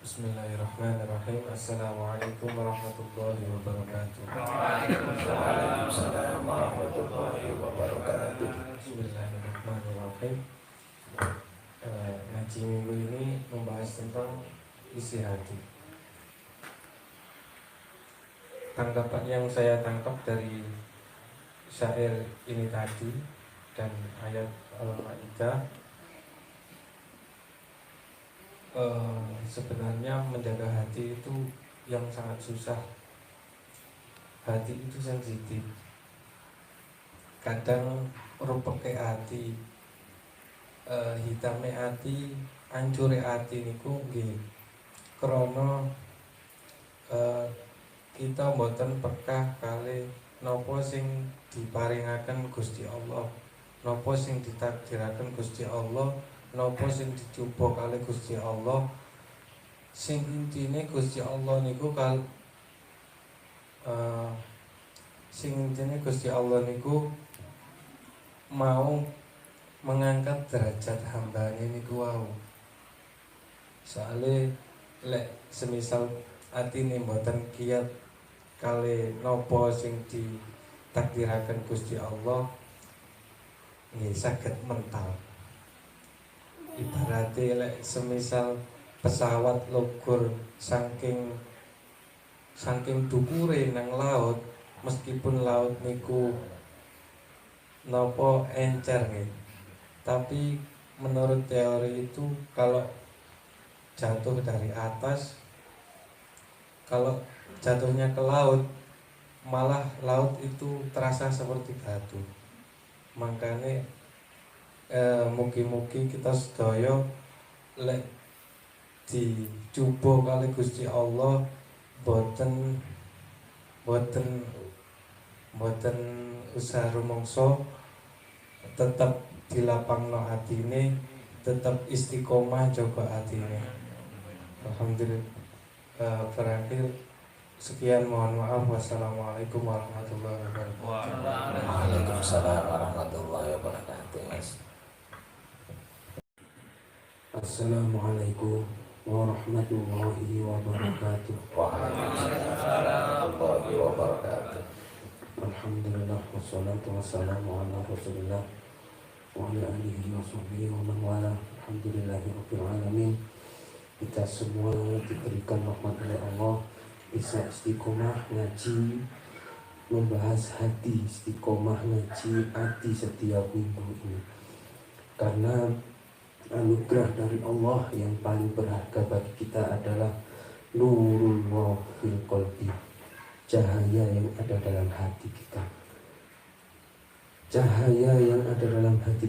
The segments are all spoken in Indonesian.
Bismillahirrahmanirrahim. Assalamualaikum warahmatullahi wabarakatuh. Waalaikumsalam warahmatullahi wabarakatuh. Bismillahirrahmanirrahim. Ngaji minggu ini membahas tentang isi hati. Tanggapan yang saya tangkap dari syair ini tadi dan ayat Al-Maidah, sebenarnya menjaga hati itu yang sangat susah. Hati itu sensitif. Kadang rupeke hati, hitame hati, ancure hati niku nggih krana kita mboten pekah kalih napa sing diparingaken Gusti Allah, napa sing ditakdiraken Gusti Allah, napa sing dicoba kalih Gusti Allah. Sing intine Gusti Allah niku sing intine Gusti Allah niku mau mengangkat derajat hambane niku wau. Soale lek semisal atine mboten kiyat kalih napa sing ditakdiraken Gusti Allah, nggih saged mental. Ibarate lek semisal pesawat lugur saking dukure nang laut, meskipun laut niku napa encer nggih, tapi menurut teori itu kalau jatuh dari atas, kalau jatuhnya ke laut, malah laut itu terasa seperti batu. Makanya mugi-mugi kita sedaya lek dicoba kali Gusti Allah boten usah rumangsa, tetap dilapangno atine, tetap istiqomah jaga atine. Alhamdulillah. Berakhir sekian, mohon maaf. Wassalamualaikum warahmatullahi wabarakatuh. Waalaikumsalam warahmatullahi wabarakatuh. Assalamualaikum warahmatullahi wabarakatuh. Waalaikumsalam warahmatullahi wabarakatuh. Alhamdulillah wassalatu wassalamu ala Rasulillah wa ala alihi wa sahbihi wa man wala. Alhamdulillahirabbil alamin. Kita semua diberikan rahmat oleh Allah, bisa istiqomah ngaji, membahas hati, istiqomah ngaji hati setiap minggu ini. Karena anugerah dari Allah yang paling berharga bagi kita adalah nurullah fil qalbi, cahaya yang ada dalam hati kita. Cahaya yang ada dalam hati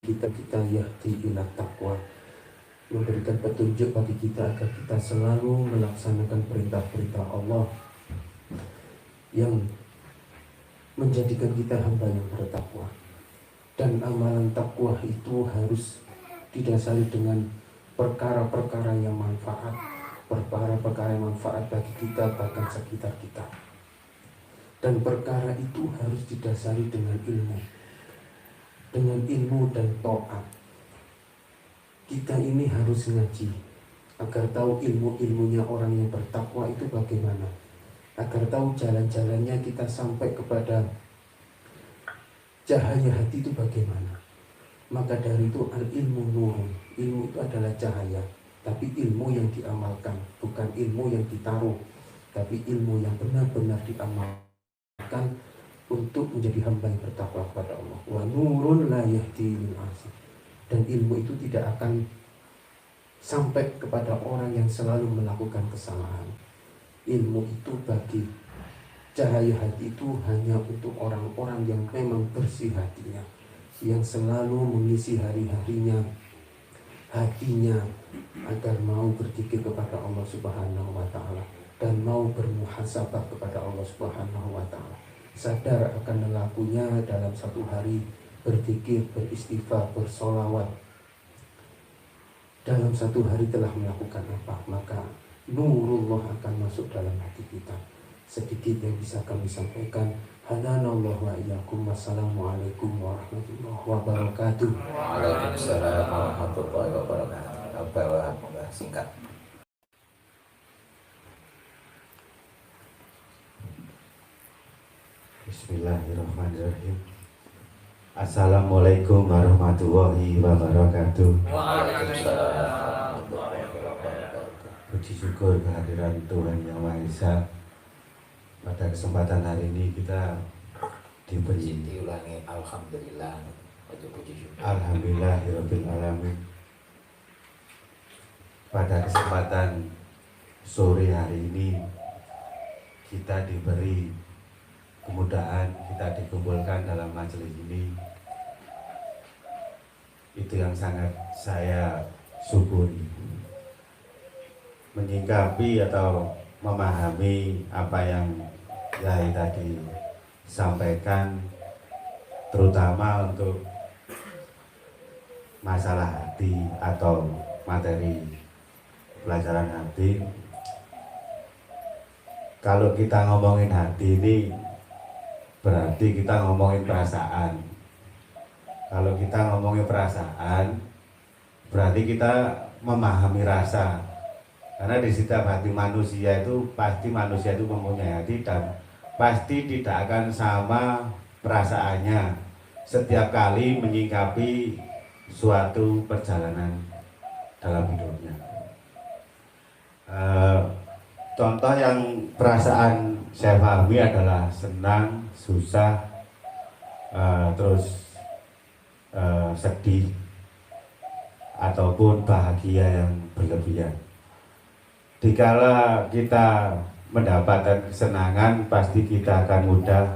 kita yahdi ila taqwa, memberikan petunjuk bagi kita agar kita selalu melaksanakan perintah-perintah Allah yang menjadikan kita hamba yang bertakwa. Dan amalan takwa itu harus didasari dengan perkara-perkara yang manfaat, perkara-perkara yang manfaat bagi kita bahkan sekitar kita. Dan perkara itu harus didasari dengan ilmu dan taat. Kita ini harus ngaji agar tahu ilmu-ilmunya orang yang bertakwa itu bagaimana, agar tahu jalan-jalannya kita sampai kepada cahaya hati itu bagaimana. Maka dari itu al-ilmu nurun, ilmu itu adalah cahaya, tapi ilmu yang diamalkan, bukan ilmu yang ditaruh, tapi ilmu yang benar-benar diamalkan untuk menjadi hamba yang bertakwa kepada Allah. Wa nurun la yahdi lil asy. Dan ilmu itu tidak akan sampai kepada orang yang selalu melakukan kesalahan. Ilmu itu bagi cahaya hati itu hanya untuk orang-orang yang memang bersih hatinya, yang selalu mengisi hari-harinya, hatinya agar mau berzikir kepada Allah Subhanahu wa Ta'ala dan mau bermuhasabah kepada Allah Subhanahu wa Ta'ala, sadar akan lelakunya dalam satu hari, berzikir, beristighfar, bersolawat, dalam satu hari telah melakukan apa, maka nurullah akan masuk dalam hati kita. Sedikit yang bisa kami sampaikan. Hadanallahu wa iyyakum. Wassalamualaikum warahmatullahi wabarakatuh. Waalaikumsalam warahmatullahi wabarakatuh. Singkat. Bismillahirrahmanirrahim. Assalamualaikum warahmatullahi wabarakatuh. Waalaikumsalam warahmatullahi wabarakatuh. Puji syukur kehadiran Tuhan Yang Maha Esa. Pada kesempatan hari ini kita diberi Diulangi alhamdulillah. Puji syukur. Alhamdulillahirabbil alamin. Pada kesempatan sore hari ini kita diberi kemudahan, kita dikumpulkan dalam majelis ini. Itu yang sangat saya syukuri. Menyikapi atau memahami apa yang Yai tadi sampaikan, terutama untuk masalah hati atau materi pelajaran hati. Kalau kita ngomongin hati ini berarti kita ngomongin perasaan. Kalau kita ngomongin perasaan berarti kita memahami rasa. Karena di setiap hati manusia itu pasti manusia itu mempunyai hati dan pasti tidak akan sama perasaannya setiap kali menyikapi suatu perjalanan dalam hidupnya. Contoh yang perasaan saya pahami adalah senang, susah, terus sedih, ataupun bahagia yang berlebihan. Dikala kita mendapatkan kesenangan, pasti kita akan mudah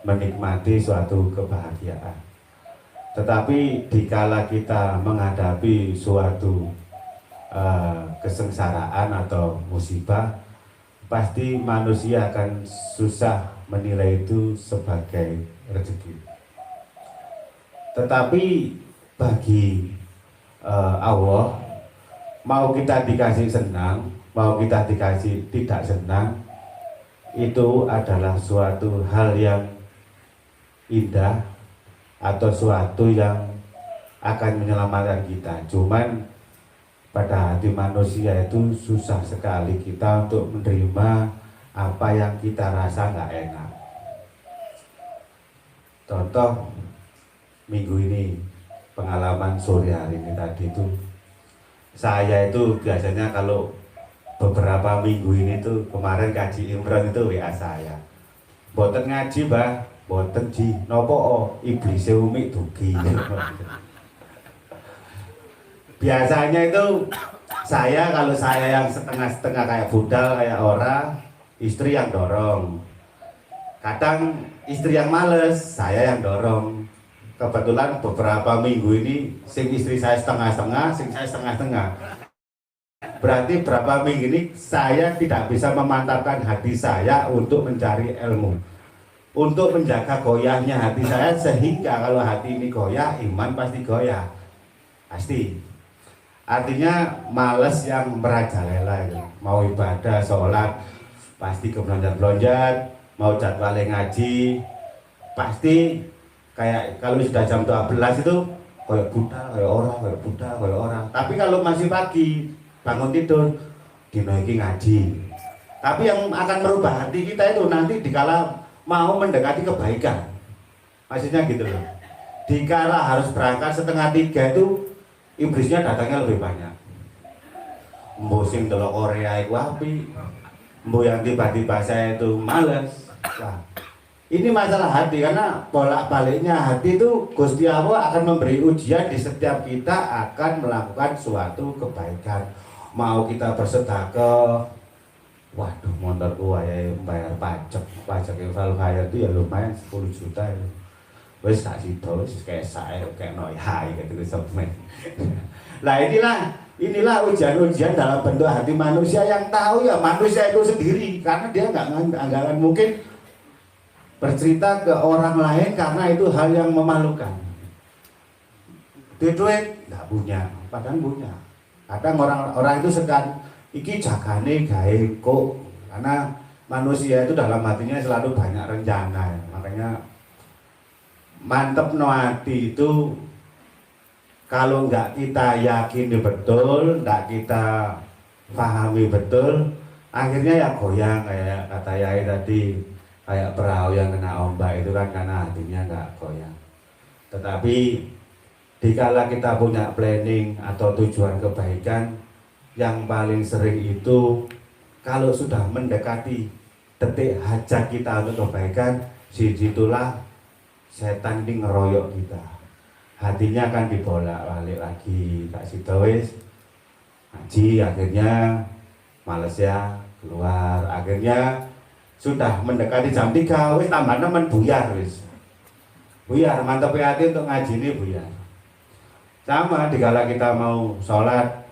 menikmati suatu kebahagiaan. Tetapi dikala kita menghadapi suatu kesengsaraan atau musibah, pasti manusia akan susah menilai itu sebagai rezeki. Tetapi bagi Allah, mau kita dikasih senang, mau kita dikasih tidak senang, itu adalah suatu hal yang indah atau suatu yang akan menyelamatkan kita. Cuman pada hati manusia itu susah sekali kita untuk menerima apa yang kita rasa nggak enak. Contoh minggu ini, pengalaman sore hari ini tadi itu, saya itu biasanya kalau beberapa minggu ini tuh, kemarin kaji Imran itu WA saya, boten ngaji bah, boten ji, nopo iblis umi dugi. Biasanya itu kalau saya yang setengah-setengah kayak budal, kayak orang, istri yang dorong. Kadang istri yang males, saya yang dorong. Kebetulan beberapa minggu ini sing istri saya setengah-setengah, sing saya setengah-setengah. Berarti berapa minggu ini saya tidak bisa memantapkan hati saya untuk mencari ilmu, untuk menjaga goyahnya hati saya, sehingga kalau hati ini goyah, iman pasti goyah, pasti. Artinya males yang merajalela, mau ibadah, sholat, pasti kebelonjat-belonjat, mau jadwalnya ngaji, pasti kayak kalau sudah jam 12 itu kayak buta, kayak orang, kayak buta, kayak orang. Tapi kalau masih pagi, bangun tidur, dinaiki ngaji. Tapi yang akan merubah hati kita itu nanti dikala mau mendekati kebaikan. Maksudnya gitu loh. Dikala harus berangkat 2:30 itu, iblisnya datangnya lebih banyak. Mbo sing delok Korea iku api, mbo yang tiba-tiba saya itu males. Nah, ini masalah hati, karena bolak-baliknya hati itu Gusti Allah akan memberi ujian di setiap kita akan melakukan suatu kebaikan. Mau kita bersedekah, waduh motorku ya bayar pajak Valfire itu ya lumayan 10 juta itu. Wes tak sido, wes kayak saya, kayak noyai gitu semen. Nah inilah ujian-ujian dalam bentuk hati manusia, yang tahu ya manusia itu sendiri, karena dia nggak akan mungkin bercerita ke orang lain karena itu hal yang memalukan. Duit nggak punya, padahal punya. Kadang orang itu segan iki jagane gawe kok, karena manusia itu dalam hatinya selalu banyak rencana ya. Makanya mantep no hati itu kalau nggak kita yakini betul, nggak kita pahami betul, akhirnya ya goyang kayak kata Yai tadi. kayak perahu yang kena ombak itu kan karena hatinya nggak goyang. Tetapi dikala kita punya planning atau tujuan kebaikan, yang paling sering itu kalau sudah mendekati detik hajat kita untuk kebaikan, disitulah setan ini ngeroyok kita. Hatinya akan dibolak-balik lagi, tak wis ngaji, akhirnya males ya keluar, akhirnya sudah mendekati jam 3 wis tambah nemen buyar wis. Buyar, mantep hati untuk ngaji ini buyar. Sama dikala kita mau sholat,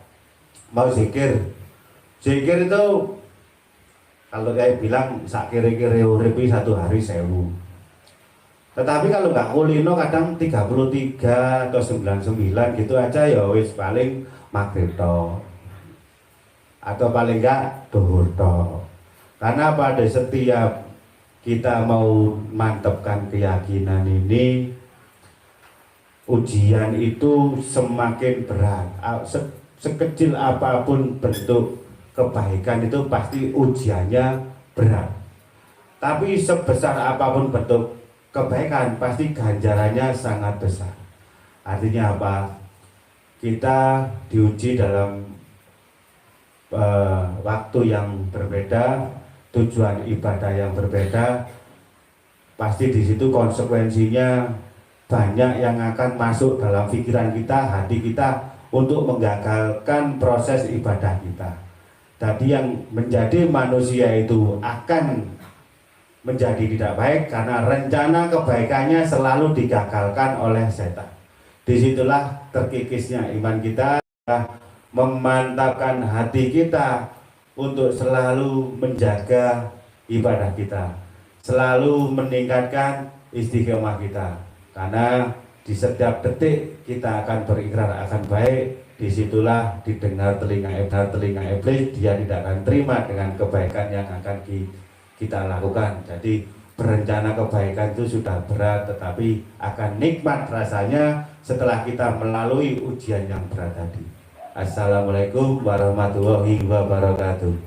mau zikir. Zikir itu kalau kayak bilang sak kiri-kiri uripi 1 hari 1000. Tetapi kalau nggak kulino kadang 33 atau 99 gitu aja ya wis paling maghrib toh. Atau paling enggak duhur toh. Karena pada setiap kita mau mantapkan keyakinan ini, ujian itu semakin berat. Sekecil apapun bentuk kebaikan itu pasti ujiannya berat. Tapi sebesar apapun bentuk kebaikan pasti ganjarannya sangat besar. Artinya apa? Kita diuji dalam waktu yang berbeda, tujuan ibadah yang berbeda, pasti di situ konsekuensinya banyak yang akan masuk dalam pikiran kita, hati kita untuk menggagalkan proses ibadah kita. Jadi yang menjadi manusia itu akan menjadi tidak baik karena rencana kebaikannya selalu digagalkan oleh setan. Disitulah terkikisnya iman kita, memantapkan hati kita untuk selalu menjaga ibadah kita, selalu meningkatkan istiqomah kita. Karena di setiap detik kita akan berikrar akan baik, disitulah didengar telinga iblis, dia tidak akan terima dengan kebaikan yang akan kita lakukan. Jadi berencana kebaikan itu sudah berat, tetapi akan nikmat rasanya setelah kita melalui ujian yang berat tadi. Assalamualaikum warahmatullahi wabarakatuh.